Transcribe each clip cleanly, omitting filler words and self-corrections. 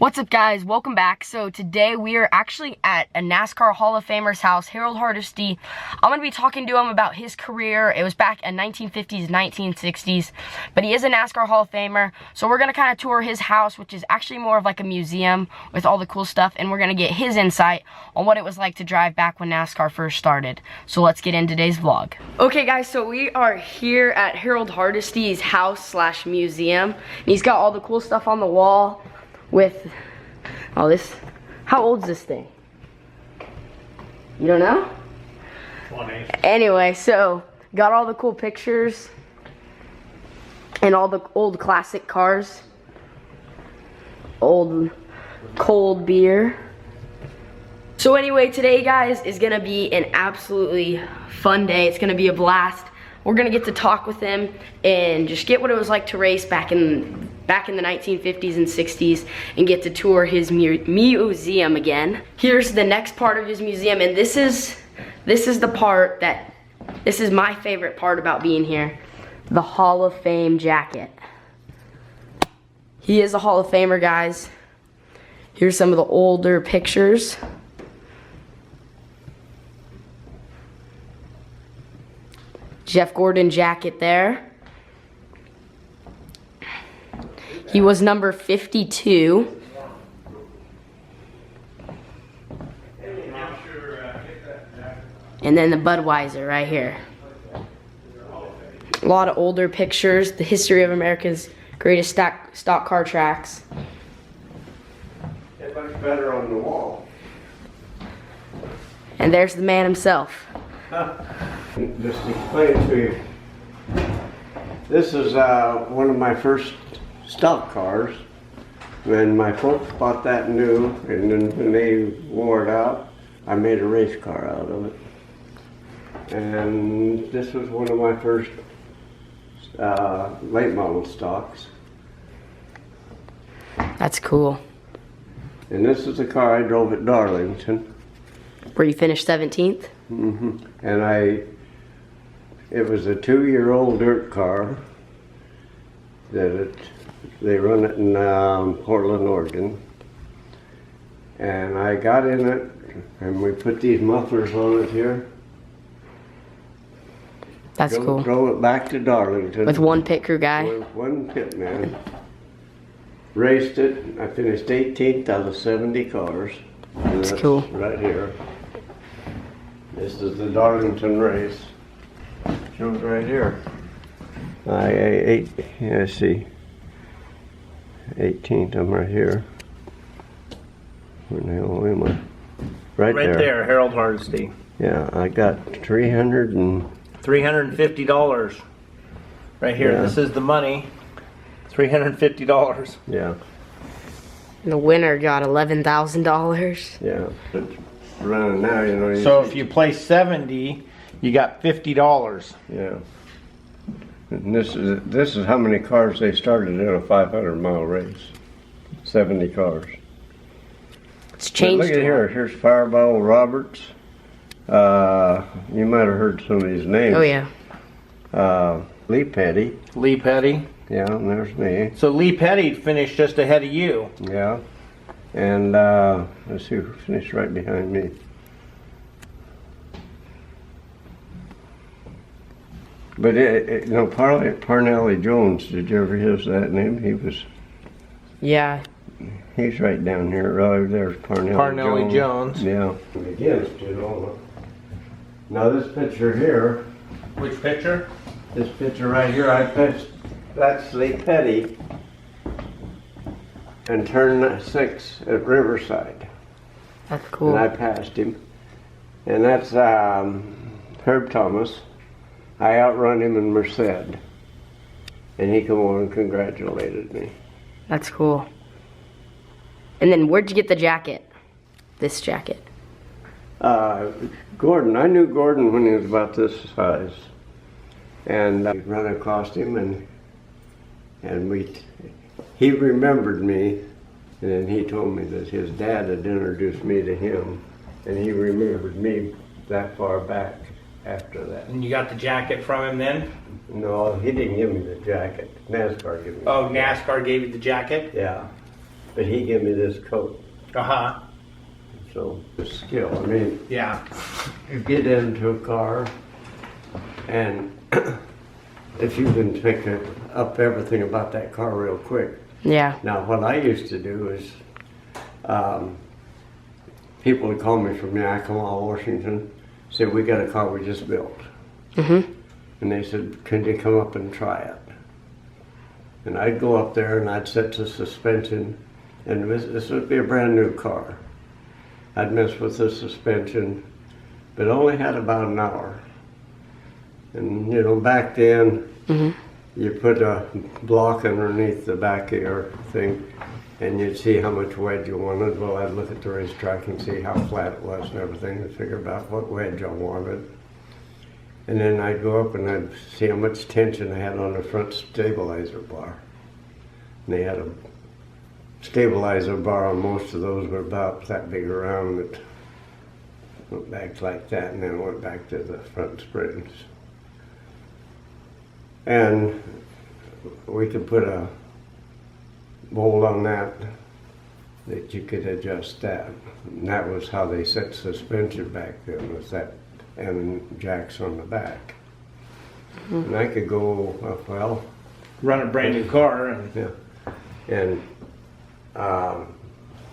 What's up, guys? Welcome back. So today we are actually at a NASCAR Hall of Famer's house, Harold Hardesty. I'm going to be talking to him about his career. It was back in 1950s, 1960s, but he is a NASCAR Hall of Famer. So we're going to kind of tour his house, which is actually more of like a museum with all the cool stuff, and we're going to get his insight on what it was like to drive back when NASCAR first started. So let's get into today's vlog. Okay, guys, so we are here at Harold Hardesty's house slash museum. And he's got all the cool stuff on the wall with all this. How old's this thing? You don't know? 20. Anyway, so got all the cool pictures and all the old classic cars. Old cold beer. So anyway, today, guys, is gonna be an absolutely fun day. It's gonna be a blast. We're gonna get to talk with him and just get what it was like to race back in the 1950s and 60s and get to tour his museum again. Here's the next part of his museum, and this is the part that, this is my favorite part about being here. The Hall of Fame jacket. He is a Hall of Famer, guys. Here's some of the older pictures. Jeff Gordon jacket there. He was number 52. And then the Budweiser right here. A lot of older pictures. The history of America's greatest stock car tracks. It looks better on the wall. And there's the man himself. Just to explain to you, this is one of my first stock cars. When my folks bought that new, and then when they wore it out, I made a race car out of it. And this was one of my first late model stocks. That's cool. And this is the car I drove at Darlington. Where you finished 17th? Mm-hmm. And it was a 2-year-old dirt car that they run it in Portland, Oregon. And I got in it, and we put these mufflers on it here. That's cool. Drove it back to Darlington. With one pit crew guy? With one pit man. Raced it. I finished 18th out of 70 cars. That's cool. Right here. This is the Darlington race. Shows right here. Let's see. 18th, I'm right here. Where the hell am I? Right there. Harold Hardesty. Yeah, I got $350 right here. Yeah. This is the money. $350. Yeah. And the winner got $11,000. Yeah. But running now, you know. So if you play 70, you got $50. Yeah. And this is how many cars they started in a 500-mile race. 70 cars. It's changed. But look at here. Here's Fireball Roberts. You might have heard some of these names. Oh yeah. Lee Petty. Lee Petty. Yeah, and there's me. So Lee Petty finished just ahead of you. Yeah. And let's see who finished right behind me. But you know, Parnelli Jones, did you ever hear that name? Yeah. He's right down here. Right there's Parnelli Jones. Yeah. Against it all. Now this picture here. Which picture? This picture right here, I pitched. That's Lee Petty. And turn 6 at Riverside. That's cool. And I passed him. And that's Herb Thomas. I outrun him in Merced. And he come over and congratulated me. That's cool. And then where'd you get the jacket? This jacket? Gordon. I knew Gordon when he was about this size. And I ran across him and he remembered me. And then he told me that his dad had introduced me to him. And he remembered me that far back after that. And you got the jacket from him then? No, he didn't give me the jacket. NASCAR gave me Oh, NASCAR gave you the jacket? Yeah. but he gave me this coat. Uh-huh. So the skill, I mean, Yeah. you get into a car and if you can pick up everything about that car real quick. Yeah. Now what I used to do is, people would call me from Yakima, Washington, say, we got a car we just built. Mm-hmm. And they said, can you come up and try it? And I'd go up there and I'd set the suspension, and this would be a brand new car. I'd mess with the suspension, but only had about an hour. And you know, back then, you put a block underneath the back of your thing, and you'd see how much wedge you wanted. Well, I'd look at the racetrack and see how flat it was and everything, and figure out what wedge I wanted. And then I'd go up and I'd see how much tension I had on the front stabilizer bar. And they had a stabilizer bar on most of those, were about that big around, that went back like that and then went back to the front springs. And we could put a bolt on that you could adjust that. And that was how they set suspension back then, was that, and jacks on the back. And I could go, well, Run a brand new car and yeah. And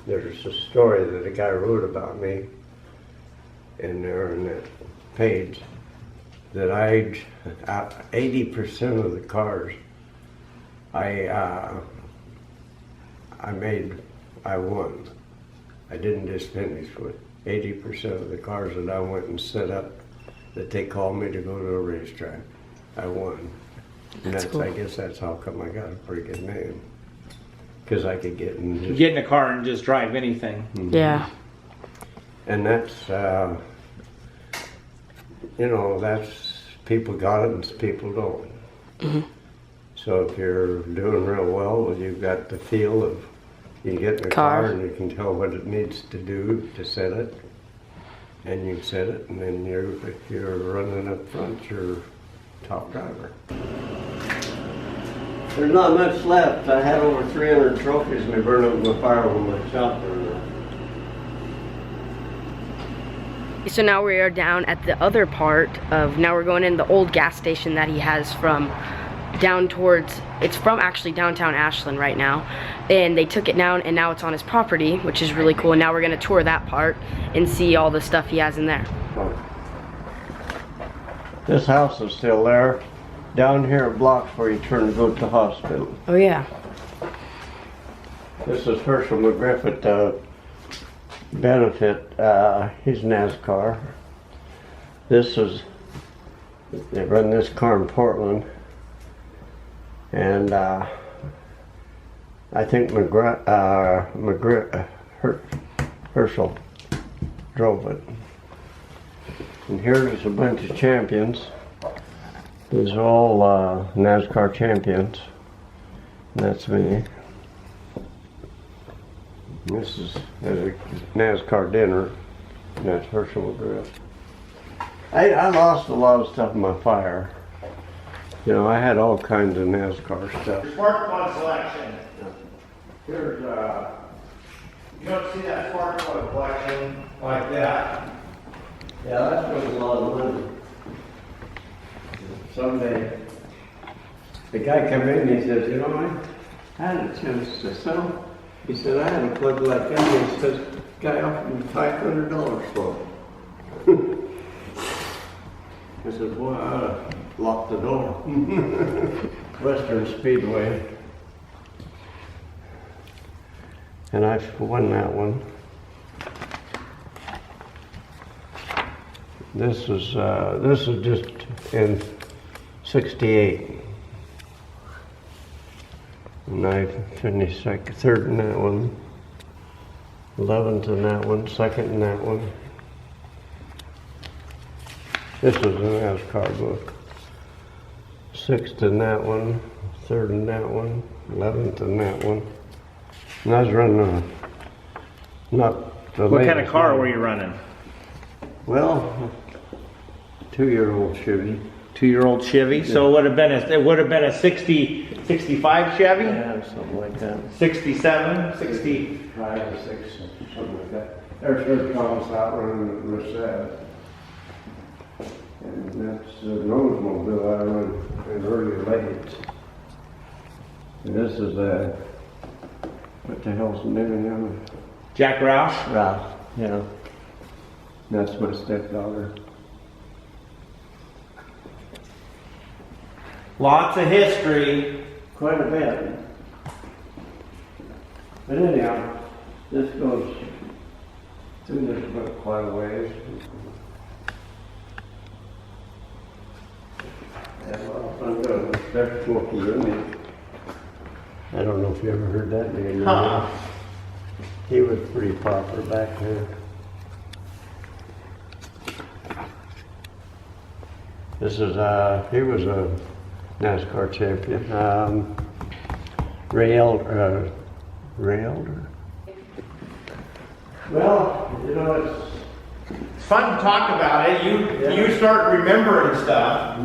there's a story that a guy wrote about me in there in that page, that 80% of the cars I won. I didn't just finish with 80% of the cars that I went and set up that they called me to go to a racetrack. I won. And That's cool. I guess that's how come I got a pretty good name. Because I could get in just, get in a car and just drive anything. Yeah. and that's, you know, that's, people got it and people don't. So if you're doing real well, you've got the feel of, you get in a car and you can tell what it needs to do to set it, and you set it, and then if you're running up front, you're top driver. There's not much left. I had over 300 trophies and they burned up in the fire when my shop burned up. So now we are down at the other part of, now we're going in the old gas station that he has from down towards, it's from actually downtown Ashland right now, and they took it down and now it's on his property, which is really cool. And now we're gonna tour that part and see all the stuff he has in there. This house is still there. Down here a block where you turn to go to the hospital. Oh yeah. This is Herschel McGriffith benefit. He's NASCAR. This is, they run this car in Portland. And I think Herschel drove it. And here's a bunch of champions. These are all NASCAR champions. And that's me. This is a NASCAR dinner. And that's Herschel McGriff. I lost a lot of stuff in my fire. You know, I had all kinds of NASCAR stuff. Spark plug selection. Here's, You don't see that spark plug collection like that. yeah, that's worth a lot of money. Someday, the guy came in and he says, you know, I had a chance to sell. He said, I had a plug like that. And he says, guy offered me $500 for it. I said, boy, I ought to lock the door. Western Speedway. And I won that one. This is just in '68. And I finished third in that one, 11th in that one, second in that one. This was a NASCAR book. 6th in that one, 3rd in that one, 11th in that one. And I was running not the What kind of latest car one. were you running? Well, 2-year-old Chevy. 2-year-old Chevy. So it would have been a 60, 65 Chevy? Yeah, something like that. 67, 60. 5 or 6, something like that. There's Thomas out running the Merced. And that's the Oldsmobile I run in early late. And this is what the hell's the name of him? Jack Roush? Ralph, yeah. That's my stepdaughter. Lots of history. Quite a bit. But anyhow, this goes through this book quite a ways. There's Smokey Rooney. I don't know if you ever heard that name. He was pretty popular back then. This is he was a NASCAR champion. Ray Elder. Well, you know, It's fun to talk about it. You start remembering stuff.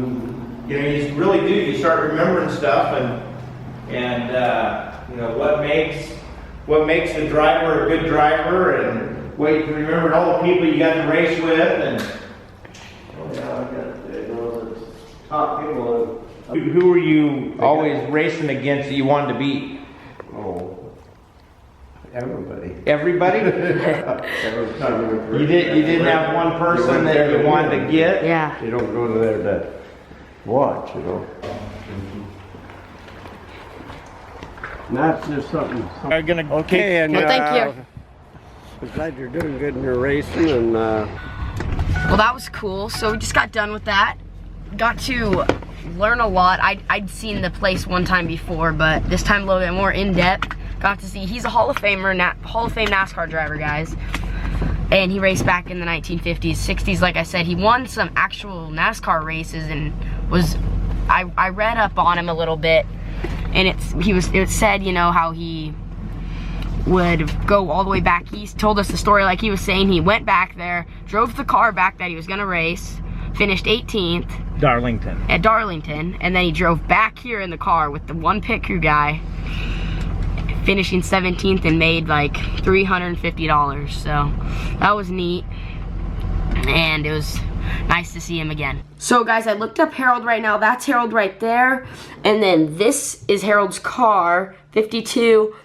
You know, you really do. You start remembering stuff, and you know what makes a driver a good driver, and what you can remember all the people you got to race with, and top people. who were you always racing against that you wanted to beat? Oh, everybody. Everybody? Every time You didn't have one person that you wanted to get? Yeah. You don't go to there to watch, you know. And that's just something. Okay, and Well, thank you. I'm glad you're doing good in your racing, and Well, that was cool. So we just got done with that. Got to learn a lot. I'd seen the place one time before, but this time a little bit more in depth. Got to see he's a Hall of Famer, Hall of Fame NASCAR driver, guys. And he raced back in the 1950s, 60s. Like I said, he won some actual NASCAR races and was. I read up on him a little bit, and it said, you know, how he would go all the way back. He told us the story like he was saying he went back there, drove the car back that he was gonna race, finished 18th Darlington. at Darlington, and then he drove back here in the car with the one pit crew guy, finishing 17th, and made like $350. So that was neat, and it was nice to see him again. So guys, I looked up Harold right now. That's Harold right there, and then this is Harold's car, 52.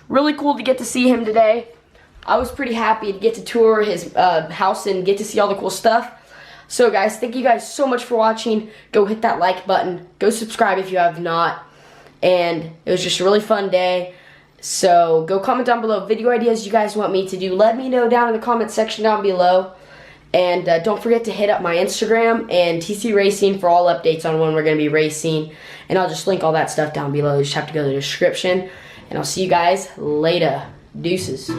Really cool to get to see him today. I was pretty happy to get to tour his house and get to see all the cool stuff. So guys, thank you guys so much for watching. Go hit that like button. Go subscribe if you have not. And it was just a really fun day. So go comment down below video ideas you guys want me to do. Let me know down in the comment section down below. And don't forget to hit up my Instagram and TC Racing for all updates on when we're going to be racing. And I'll just link all that stuff down below. You just have to go to the description. And I'll see you guys later. Deuces.